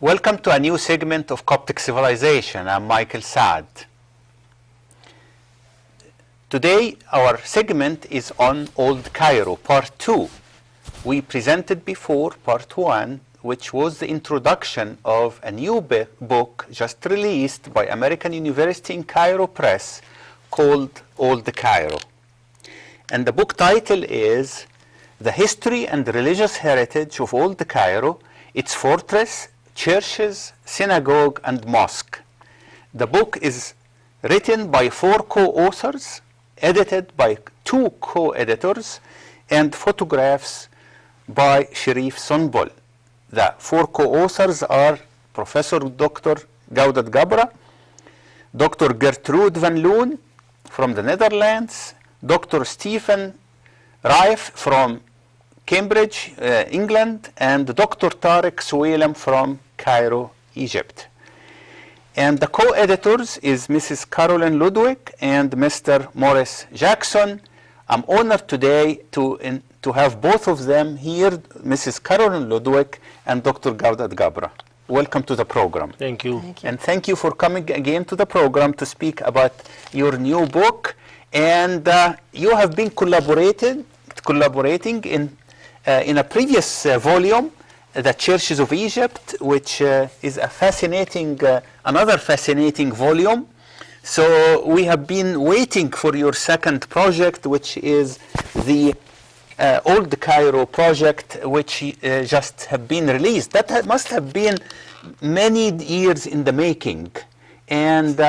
Welcome to a new segment of Coptic Civilization. I'm Michael Saad. Today our segment is on Old Cairo, Part 2. We presented before Part 1, which was the introduction of a new book just released by American University in Cairo Press called Old Cairo. And the book title is The History and Religious Heritage of Old Cairo, Its Fortress, Churches, Synagogue, and Mosque. The book is written by 4 co-authors, edited by 2 co-editors, and photographs by Sharif Sunbul. The 4 co-authors are Professor Dr. Gawdat Gabra, Dr. Gertrude van Loon from the Netherlands, Dr. Stephen Raif from Cambridge, England, and Dr. Tariq Suwailam from Cairo, Egypt. And the co-editors is Mrs. Carolyn Ludwig and Mr. Morris Jackson. I'm honored today to have both of them here, Mrs. Carolyn Ludwig and Dr. Gawdat Gabra. Welcome to the program. Thank you. Thank you. And thank you for coming again to the program to speak about your new book. And you have been collaborating in a previous volume, The Churches of Egypt, which is a fascinating, another fascinating volume. So we have been waiting for your second project, which is the Old Cairo project, which just have been released. That must have been many years in the making. And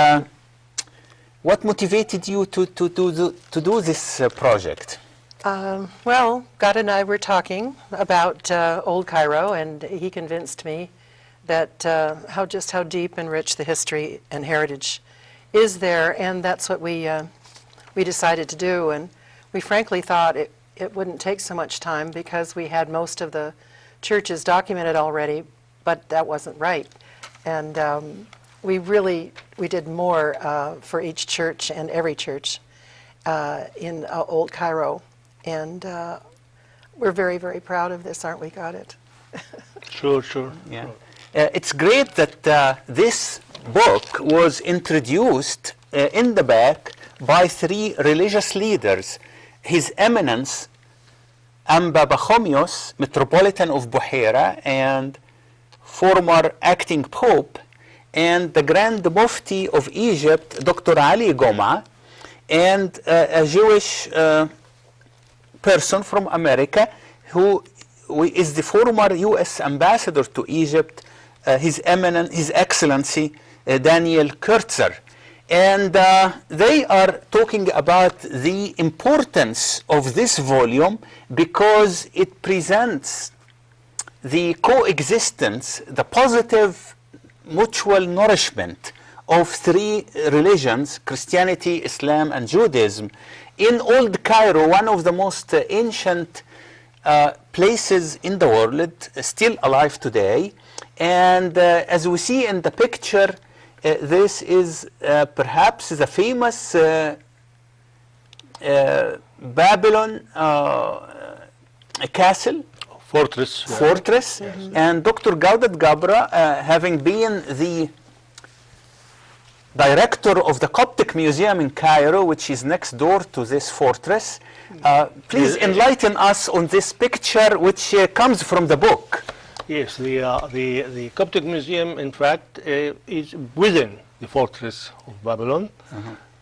what motivated you to do this project? Well, God and I were talking about Old Cairo, and he convinced me that just how deep and rich the history and heritage is there, and that's what we decided to do. And we frankly thought it wouldn't take so much time because we had most of the churches documented already, but that wasn't right. And we did more for each church and every church in Old Cairo. And we're very, very proud of this, aren't we, Gawdat? Sure. Yeah. It's great that this book was introduced in the back by 3 religious leaders. His Eminence, Amba Bachomios, Metropolitan of Buhaira, and former acting Pope, and the Grand Mufti of Egypt, Dr. Ali Goma, and a Jewish person from America who is the former U.S. ambassador to Egypt, His Excellency Daniel Kurtzer. And they are talking about the importance of this volume because it presents the coexistence, the positive mutual nourishment of 3 religions, Christianity, Islam, and Judaism, in Old Cairo, one of the most ancient places in the world, still alive today. And as we see in the picture, this is perhaps the famous Babylon castle, fortress. Mm-hmm. And Dr. Gawdat Gabra, having been the director of the Coptic Museum in Cairo, which is next door to this fortress, please enlighten us on this picture, which comes from the book. Yes, the Coptic Museum, in fact, is within the fortress of Babylon,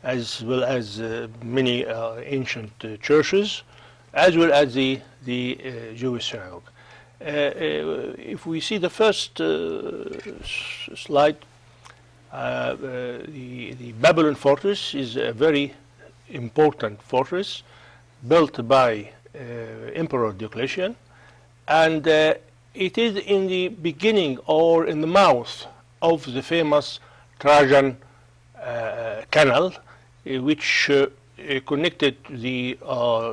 as well as many ancient churches, as well as the Jewish synagogue. If we see the first slide, the Babylon fortress is a very important fortress built by Emperor Diocletian, and it is in the beginning or in the mouth of the famous Trajan canal, which connected the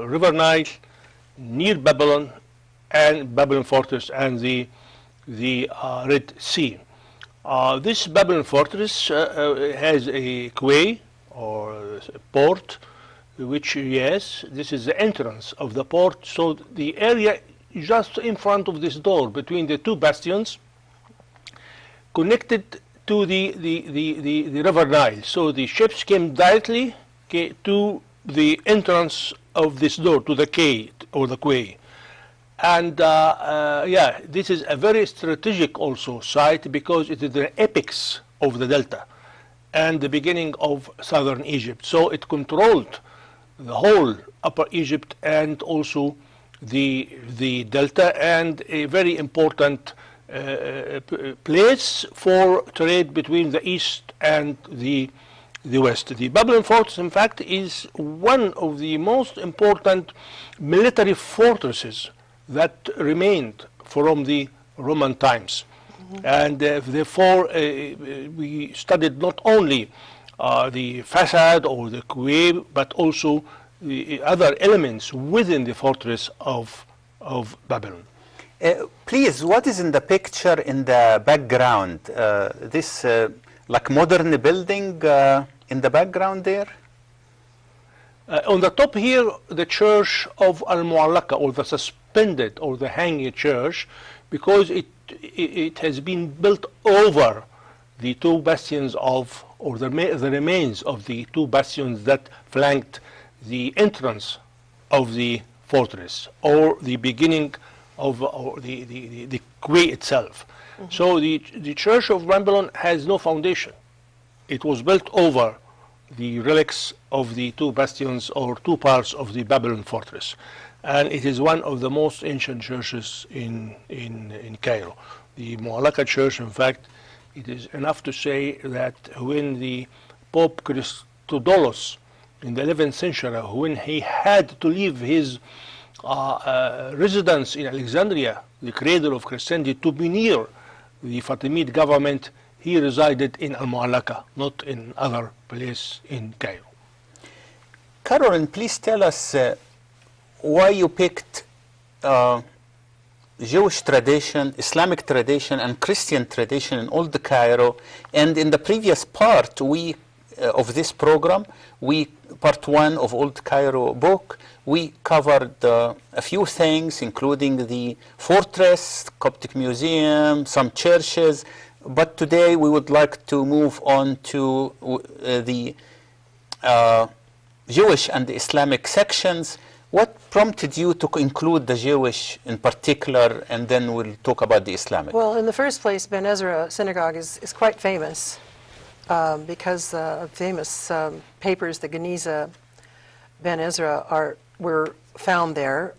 River Nile near Babylon and Babylon fortress and the Red Sea. This Babylon fortress has a quay or a port, which, yes, this is the entrance of the port. So the area just in front of this door between the two bastions connected to the River Nile. So the ships came directly to the entrance of this door, to the quay or the quay. And yeah, this is a very strategic also site because it is the apex of the delta and the beginning of southern Egypt. So it controlled the whole upper Egypt and also the delta, and a very important place for trade between the east and the west. The Babylon fortress, in fact, is one of the most important military fortresses that remained from the Roman times. And therefore we studied not only the facade or the quay, but also the other elements within the fortress of Babylon. Please, what is in the picture in the background? This like modern building in the background there? On the top here, the church of Al-Mu'allaka, or the suspended or the hanging church, because it has been built over the two bastions of, or the remains of the two bastions that flanked the entrance of the fortress, or the beginning of the quay itself. Mm-hmm. So the church of Babylon has no foundation. It was built over the relics of the two bastions or two parts of the Babylon fortress, and it is one of the most ancient churches in Cairo. The Mu'allaka church, in fact, it is enough to say that when the Pope Christodoulos in the 11th century, when he had to leave his residence in Alexandria, the cradle of Christianity, to be near the Fatimid government, he resided in Al-Mu'allaka, not in other place in Cairo. Carolyn, please tell us why you picked Jewish tradition, Islamic tradition, and Christian tradition in Old Cairo. And in the previous part of this program, part one of Old Cairo book, we covered a few things, including the fortress, Coptic museum, some churches. But today we would like to move on to the Jewish and the Islamic sections. What prompted you to include the Jewish in particular, and then we'll talk about the Islamic? Well, in the first place, Ben Ezra Synagogue is quite famous because of famous papers, the Genizah Ben Ezra were found there.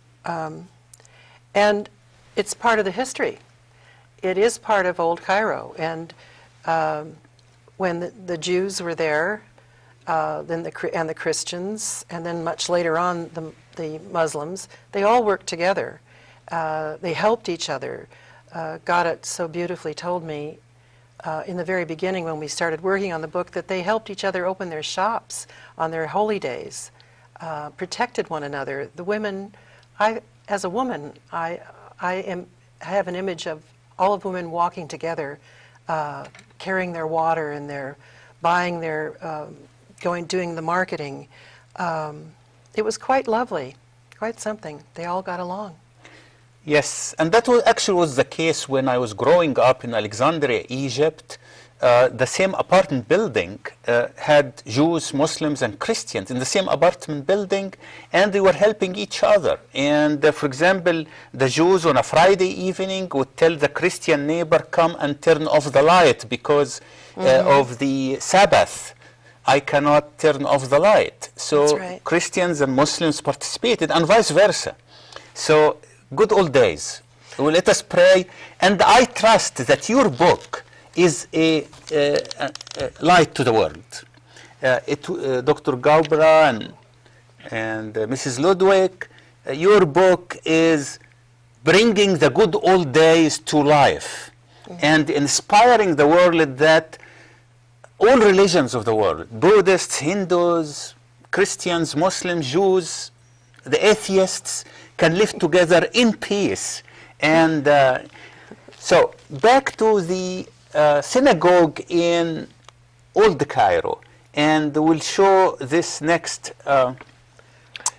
And it's part of the history. It is part of Old Cairo. And when the Jews were there, and the Christians, and then much later on the Muslims, they all worked together. They helped each other. Gawdat so beautifully told me in the very beginning when we started working on the book that they helped each other open their shops on their holy days, protected one another. The women, as a woman, I have an image of all of women walking together, carrying their water and their buying their doing the marketing. It was quite lovely, quite something. They all got along. Yes, and that actually was the case when I was growing up in Alexandria, Egypt. The same apartment building had Jews, Muslims, and Christians in the same apartment building, and they were helping each other. And for example, the Jews on a Friday evening would tell the Christian neighbor, come and turn off the light because of the Sabbath. I cannot turn off the light. So right. Christians and Muslims participated, and vice versa. So, good old days. Well, let us pray, and I trust that your book is a light to the world. Dr. Gabra and Mrs. Ludwig, your book is bringing the good old days to life and inspiring the world that all religions of the world, Buddhists, Hindus, Christians, Muslims, Jews, the atheists, can live together in peace. And so back to the synagogue in Old Cairo, and we'll show this next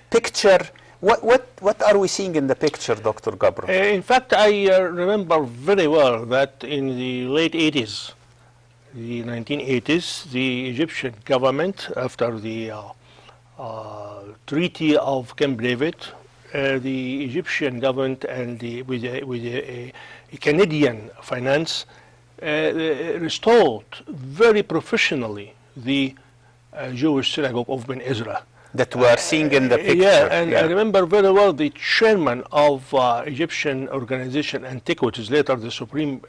picture. What are we seeing in the picture, Dr. Gabra? In fact, I remember very well that in the late 80s, the 1980s, the Egyptian government, after the Treaty of Camp David, the Egyptian government and with a Canadian finance restored very professionally the Jewish synagogue of Ben Ezra. That we are seeing in the picture. Yeah, and I remember very well the chairman of Egyptian organization Antiquities, later the Supreme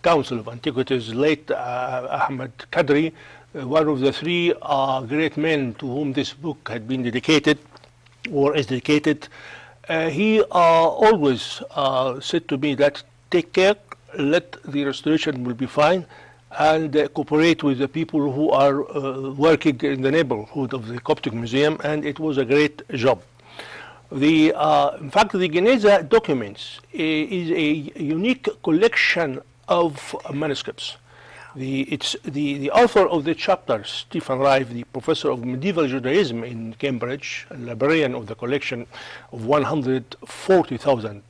Council of Antiquities, late Ahmed Kadri, one of the three great men to whom this book had been dedicated, or is dedicated. He always said to me that take care, let the restoration will be fine, and cooperate with the people who are working in the neighborhood of the Coptic Museum, and it was a great job. In fact, the Genizah documents is a unique collection of manuscripts. The author of the chapter, Stephen Rife, the professor of medieval Judaism in Cambridge, a librarian of the collection of 140,000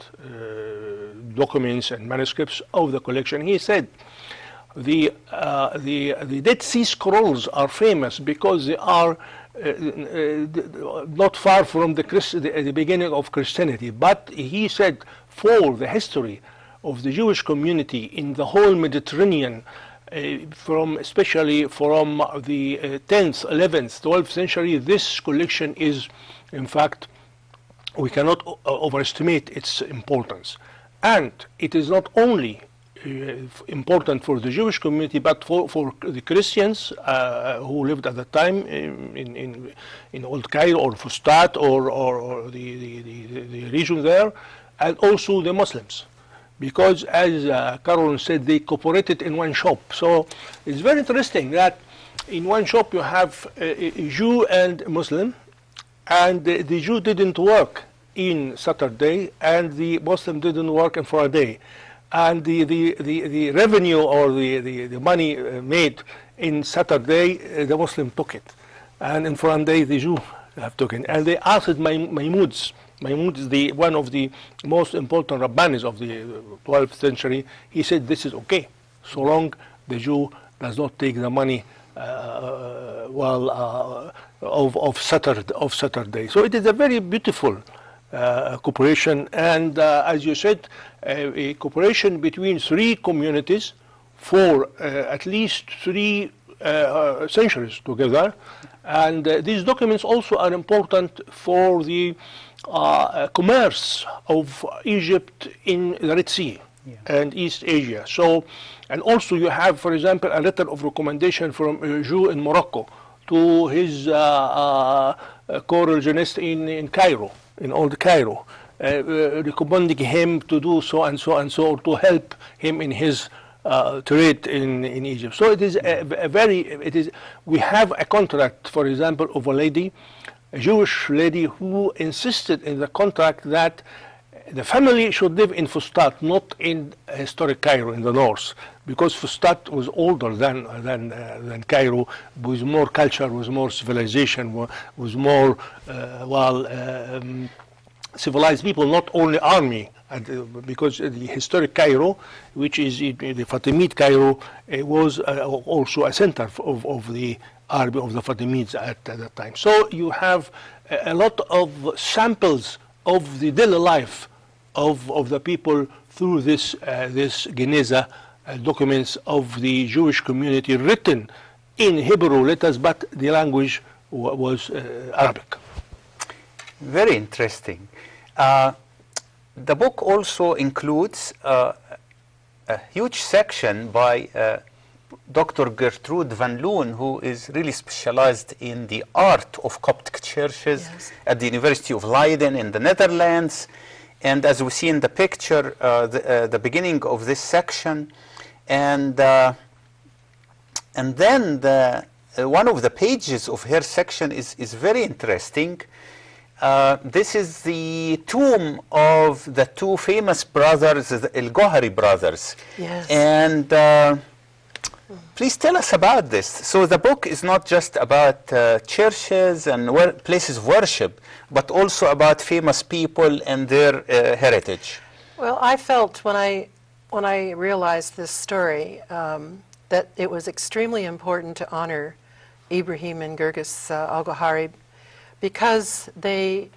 documents and manuscripts of the collection, he said, the Dead Sea Scrolls are famous because they are not far from the beginning of Christianity. But he said, for the history of the Jewish community in the whole Mediterranean, especially from the 10th, 11th, 12th century, this collection is, in fact, we cannot overestimate its importance. And it is not only important for the Jewish community, but for the Christians who lived at the time in Old Cairo or Fustat or the region there, and also the Muslims. Because, as Carolyn said, they cooperated in one shop. So it's very interesting that in one shop you have a Jew and Muslim, and the Jew didn't work in Saturday, and the Muslim didn't work on Friday. And the revenue or the money made in Saturday, the Muslim took it. And in Friday, the Jew have taken it. And they asked Mahmoud is one of the most important rabbanis of the 12th century. He said, this is okay, so long the Jew does not take the money of Saturday. So it is a very beautiful cooperation, and as you said, a cooperation between three communities for at least 3 centuries together. And these documents also are important for the commerce of Egypt in the Red Sea and East Asia. So, and also you have, for example, a letter of recommendation from a Jew in Morocco to his co-religionist in Cairo, in Old Cairo, recommending him to do so and so and so, to help him in his trade in Egypt. So it is we have a contract, for example, of a Jewish lady who insisted in the contract that the family should live in Fustat, not in historic Cairo in the north, because Fustat was older than Cairo, with more culture, with more civilization, with more civilized people, not only army. Because the historic Cairo, which is the Fatimid Cairo, was also a center of the army of the Fatimids at that time. So you have a lot of samples of the daily life of the people through this Genizah documents of the Jewish community, written in Hebrew letters, but the language was Arabic. Very interesting. the book also includes a huge section by Dr. Gertrude van Loon, who is really specialized in the art of Coptic churches at the University of Leiden in the Netherlands. And as we see in the picture, the beginning of this section, and then one of the pages of her section is very interesting. This is the tomb of the two famous brothers, the El-Gohari brothers. Yes. And please tell us about this. So the book is not just about churches and places of worship, but also about famous people and their heritage. Well, I felt when I realized this story that it was extremely important to honor Ibrahim and Girgis al-Gohari, because they,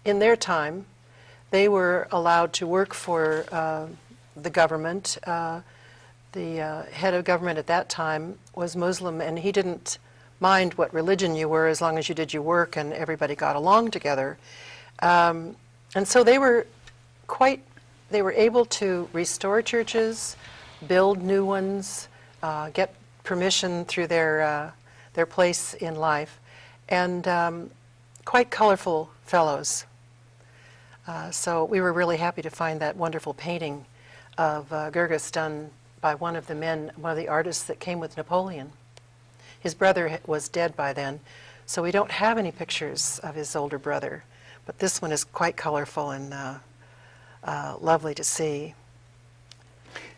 in their time, they were allowed to work for the government. The head of government at that time was Muslim, and he didn't mind what religion you were as long as you did your work and everybody got along together. And so they were able to restore churches, build new ones, get permission through their place in life, and quite colorful fellows. So we were really happy to find that wonderful painting of Girgis done by one of the artists that came with Napoleon. His brother was dead by then, so we don't have any pictures of his older brother, but this one is quite colorful and lovely to see.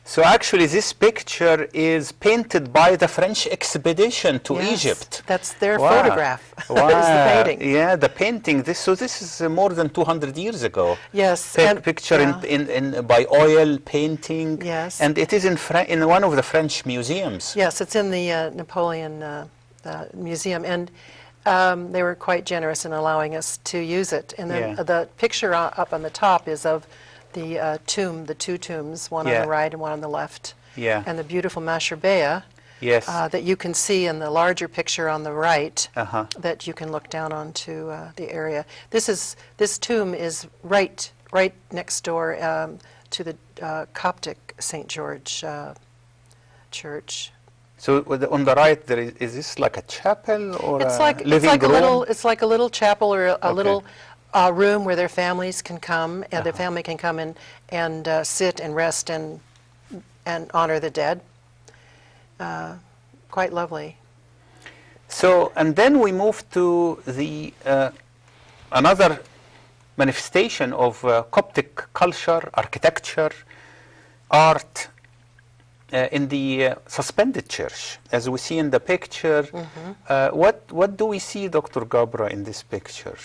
So actually this picture is painted by the French expedition to Egypt. That's their photograph. Wow. Is the painting. Yeah, the painting. So this is more than 200 years ago. Yes. Picture by oil painting. Yes. And it is in one of the French museums. Yes, it's in the Napoleon museum, and they were quite generous in allowing us to use it. And then the picture up on the top is of the tomb, the two tombs, one on the right and one on the left. Yeah. And the beautiful masherbeya that you can see in the larger picture on the right, that you can look down onto the area. This tomb is right next door to the Coptic St. George church. So on the right, is this like a chapel or it's a like, living room? It's like a little chapel or a little room where their families can come, and their family can come in and sit and rest and honor the dead. Quite lovely. So, and then we move to the another manifestation of Coptic culture, architecture, art in the suspended church, as we see in the picture. What do we see, Dr. Gabra, in this picture?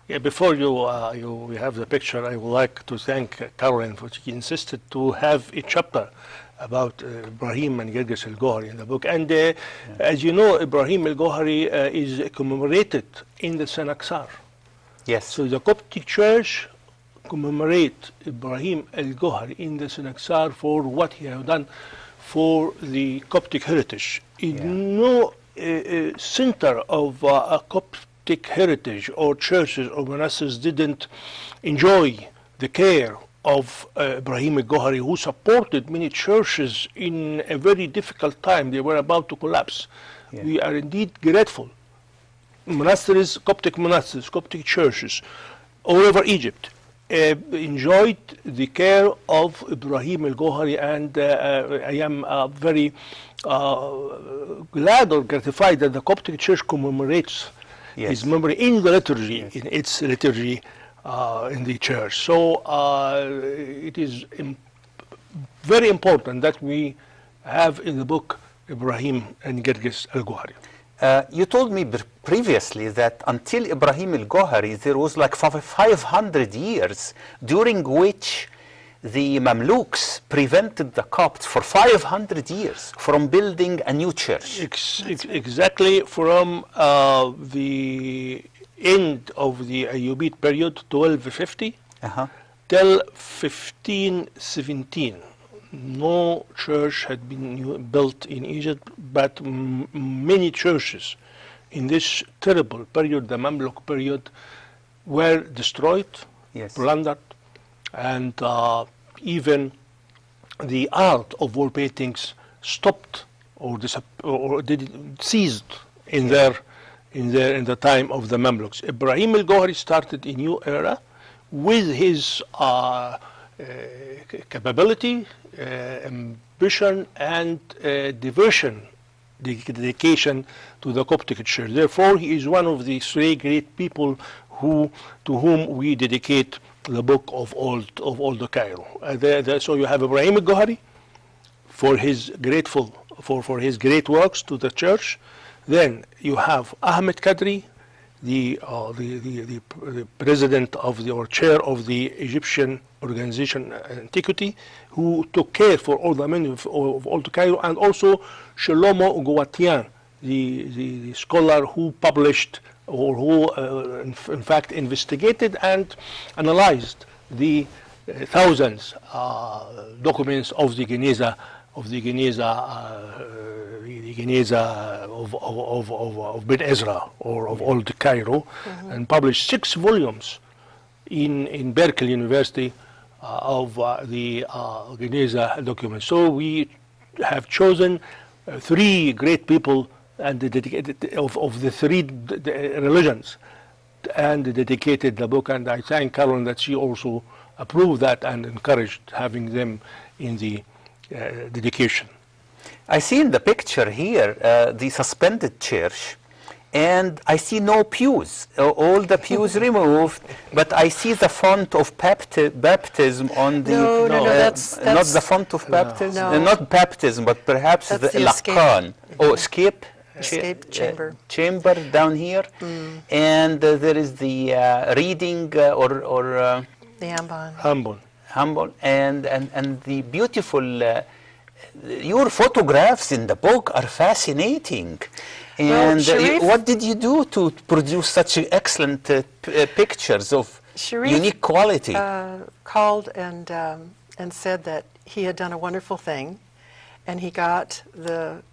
Yeah, before you have the picture, I would like to thank Carolyn for she insisted to have a chapter about Ibrahim and Girgis al-Gohari in the book. And as you know, Ibrahim al-Gohari is commemorated in the Synagogue. Yes. So the Coptic Church commemorate Ibrahim al-Gohari in the Synagogue for what he has done for the Coptic heritage. No center of a Coptic heritage or churches or monasteries didn't enjoy the care of Ibrahim al-Gohari, who supported many churches in a very difficult time. They were about to collapse. We are indeed grateful. Monasteries, Coptic churches all over Egypt enjoyed the care of Ibrahim al-Gohari, and I am very glad or gratified that the Coptic Church commemorates his memory in the liturgy, in its liturgy in the church. So it is very important that we have in the book Ibrahim and Girgis al-Gohari. You told me previously that until Ibrahim al-Gohari there was like 500 years during which the Mamluks prevented the Copts for 500 years from building a new church. Exactly from the end of the Ayyubid period, 1250, till 1517. No church had been built in Egypt, but many churches in this terrible period, the Mamluk period, were destroyed, Yes. plundered, and even the art of wall paintings stopped or ceased in the time of the Mamluks. Ibrahim al-Gohari started a new era with his capability, ambition, and dedication to the Coptic Church. Therefore, he is one of the three great people to whom we dedicate the book of Old Cairo. So you have Ibrahim al-Gohari for his for his great works to the church. Then you have Ahmed Kadri, the president of or chair of the Egyptian organization Antiquity, who took care for all the men of Old Cairo, and also Shlomo Gawdat, the scholar who published or who in fact investigated and analyzed the thousands documents of the Genizah of Ben Ezra or of Old Cairo, and published 6 volumes in Berkeley University of the Genizah documents. So we have chosen 3 great people and dedicated of the 3 religions, and dedicated the book. And I thank Carolyn that she also approved that and encouraged having them in the dedication. I see in the picture here the suspended church, and I see no pews, all the pews removed, but I see the font of baptism on the... No, that's not the font of baptism, No. Not baptism, but perhaps That's the the escape. lakan. Oh, escape chamber. Chamber down here, and there is the reading or The ambon. Humble. and the beautiful your photographs in the book are fascinating. And Sharif, what did you do to produce such excellent pictures of Sharif, unique quality? Called and said that he had done a wonderful thing, and he got the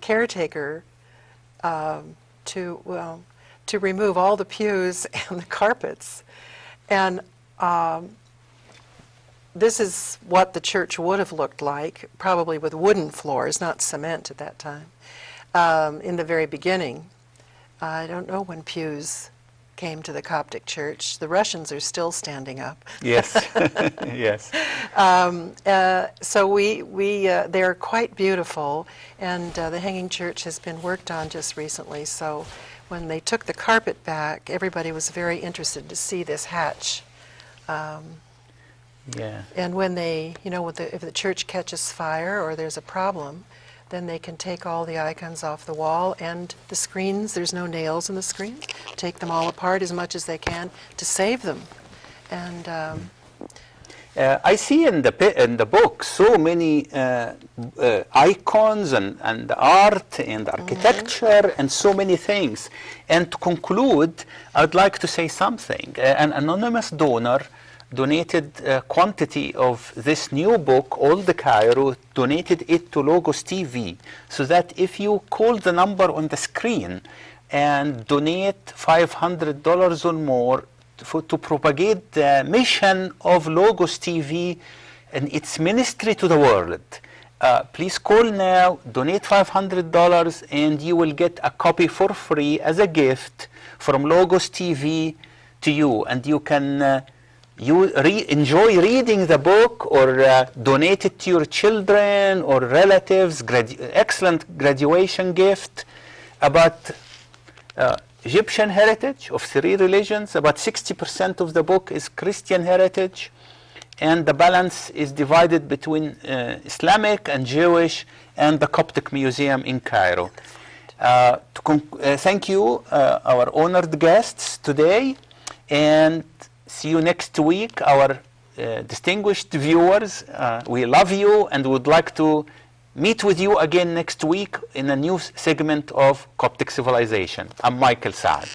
caretaker to remove all the pews and the carpets, and this is what the church would have looked like, probably with wooden floors, not cement at that time. In the very beginning, I don't know when pews came to the Coptic church. The Russians are still standing up. Yes, yes. So they're quite beautiful, and the hanging church has been worked on just recently. So when they took the carpet back, everybody was very interested to see this hatch. Yeah. And when they, if the church catches fire or there's a problem, then they can take all the icons off the wall and the screens. There's no nails in the screens. Take them all apart as much as they can to save them. And I see in the book so many icons and art and architecture and so many things. And to conclude, I would like to say something. An anonymous donor donated a quantity of this new book, Old Cairo, donated it to Logos TV, so that if you call the number on the screen and donate $500 or more to propagate the mission of Logos TV and its ministry to the world, please call now, donate $500, and you will get a copy for free as a gift from Logos TV to you, and you can enjoy reading the book or donate it to your children or relatives. Excellent graduation gift about Egyptian heritage of 3 religions. About 60% of the book is Christian heritage, and the balance is divided between Islamic and Jewish and the Coptic Museum in Cairo. Thank you, our honored guests today, and see you next week, our distinguished viewers. We love you and would like to meet with you again next week in a new segment of Coptic Civilization. I'm Michael Saad.